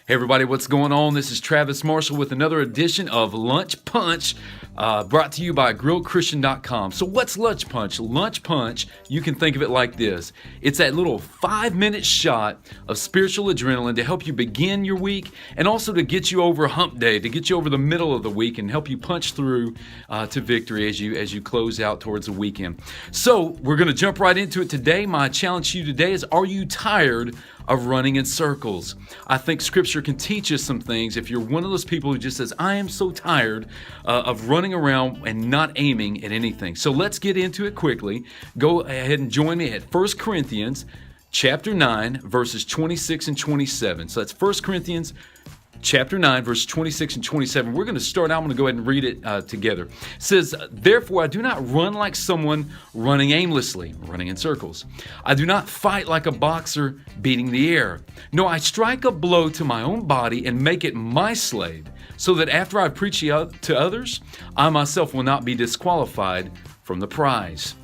Hey everybody, what's going on? This is Travis Marshall with another edition of Lunch Punch, brought to you by GrilledChristian.com. So what's Lunch Punch? Lunch Punch, you can think of it like this. It's that little 5-minute shot of spiritual adrenaline to help you begin your week and also to get you over hump day, to get you over the middle of the week and help you punch through to victory as you close out towards the weekend. So we're going to jump right into it today. My challenge to you today is, are you tired of running in circles? I think Scripture can teach us some things. If you're one of those people who just says, I am so tired of running around and not aiming at anything. So let's get into it quickly. Go ahead and join me at 1 Corinthians chapter 9, verses 26 and 27. So that's 1 Corinthians chapter 9, verse 26 and 27. We're going to start out. I'm going to go ahead and read it together. It says, therefore, I do not run like someone running aimlessly, running in circles. I do not fight like a boxer beating the air. No, I strike a blow to my own body and make it my slave, so that after I preach to others, I myself will not be disqualified from the prize.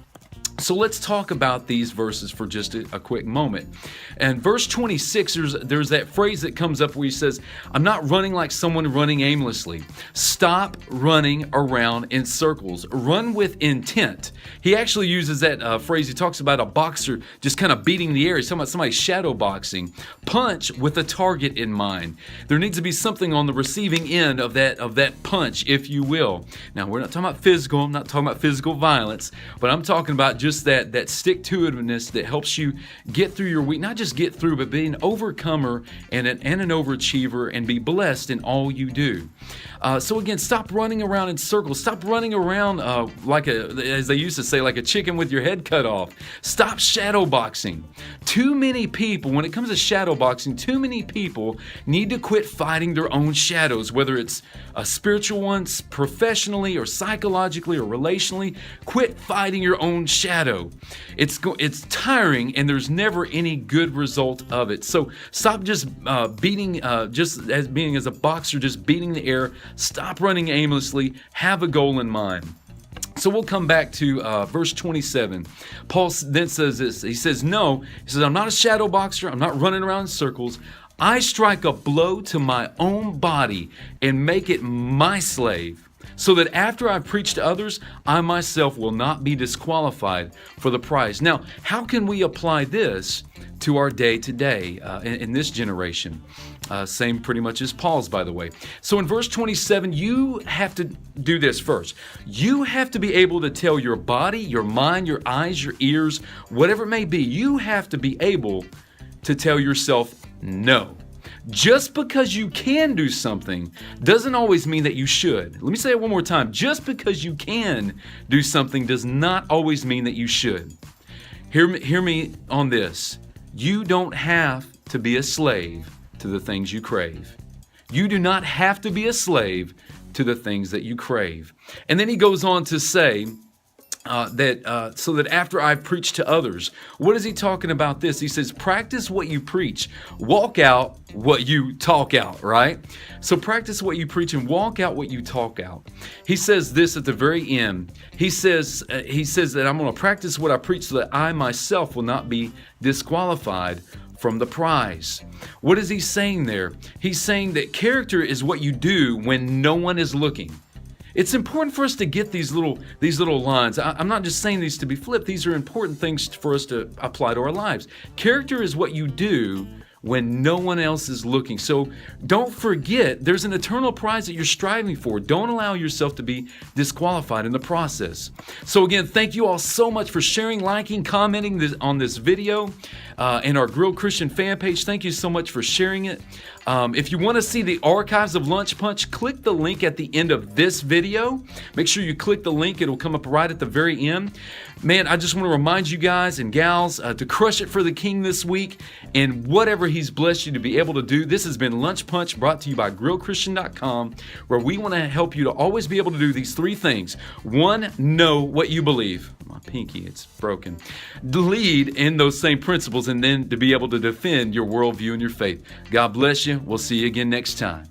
So let's talk about these verses for just a quick moment. And verse 26, there's that phrase that comes up where he says, I'm not running like someone running aimlessly. Stop running around in circles. Run with intent. He actually uses that phrase. He talks about a boxer just kind of beating the air. He's talking about somebody shadow boxing. Punch with a target in mind. There needs to be something on the receiving end of that punch, if you will. Now, we're not talking about physical. I'm not talking about physical violence, but I'm talking about just that stick-to-itiveness that helps you get through your week. Not just get through, but be an overcomer and an overachiever and be blessed in all you do. So again, stop running around in circles. Stop running around as they used to say, like a chicken with your head cut off. Stop shadow boxing. Too many people, when it comes to shadow boxing, too many people need to quit fighting their own shadows, whether it's spiritual ones, professionally or psychologically or relationally. Quit fighting your own shadow. It's tiring, and there's never any good result of it. So stop just beating, just as being as a boxer, just beating the air. Stop running aimlessly. Have a goal in mind. So we'll come back to verse 27. Paul then says this. He says, I'm not a shadow boxer. I'm not running around in circles. I strike a blow to my own body and make it my slave, so that after I preach to others, I myself will not be disqualified for the prize. Now, how can we apply this to our day to day in this generation? Same pretty much as Paul's, by the way. So in verse 27, you have to do this first. You have to be able to tell your body, your mind, your eyes, your ears, whatever it may be, you have to be able to tell yourself no. Just because you can do something doesn't always mean that you should. Let me say it one more time. Just because you can do something does not always mean that you should. Hear me on this. You don't have to be a slave to the things you crave. You do not have to be a slave to the things that you crave. And then he goes on to say, so that after I preach to others. What is he talking about this? He says, practice what you preach. Walk out what you talk out, right? So practice what you preach and walk out what you talk out. He says this at the very end. He says that I'm going to practice what I preach so that I myself will not be disqualified from the prize. What is he saying there? He's saying that character is what you do when no one is looking. It's important for us to get these little lines. I'm not just saying these to be flipped. These are important things for us to apply to our lives. Character is what you do when no one else is looking. So don't forget, there's an eternal prize that you're striving for. Don't allow yourself to be disqualified in the process. So again, thank you all so much for sharing, liking, commenting on this video and our Grilled Christian fan page. Thank you so much for sharing it. If you want to see the archives of Lunch Punch, click the link at the end of this video. Make sure you click the link. It'll come up right at the very end. Man, I just want to remind you guys and gals to crush it for the King this week and whatever He's blessed you to be able to do. This has been Lunch Punch, brought to you by GrilledChristian.com, where we want to help you to always be able to do these 3 things. 1, know what you believe. My pinky, it's broken. Lead in those same principles, and then to be able to defend your worldview and your faith. God bless you. We'll see you again next time.